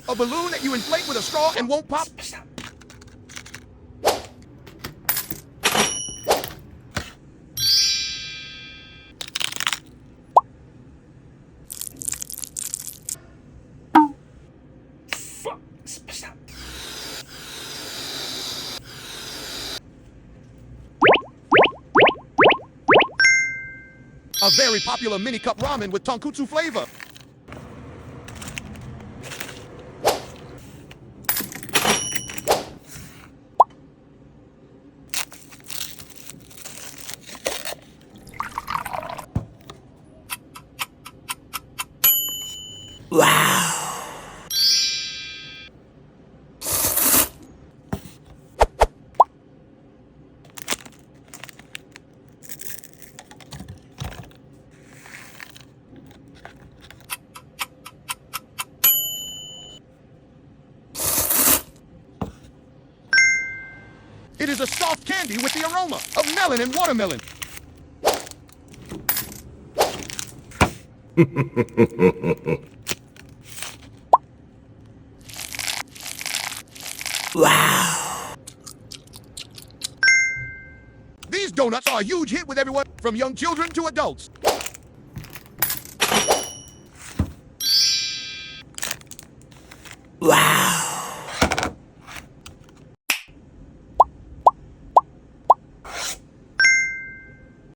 A balloon that you inflate with a straw and won't pop? A very popular mini cup ramen with tonkotsu flavor. Wow. It is a soft candy with the aroma of melon and watermelon. Wow. These donuts are a huge hit with everyone, from young children to adults. Wow.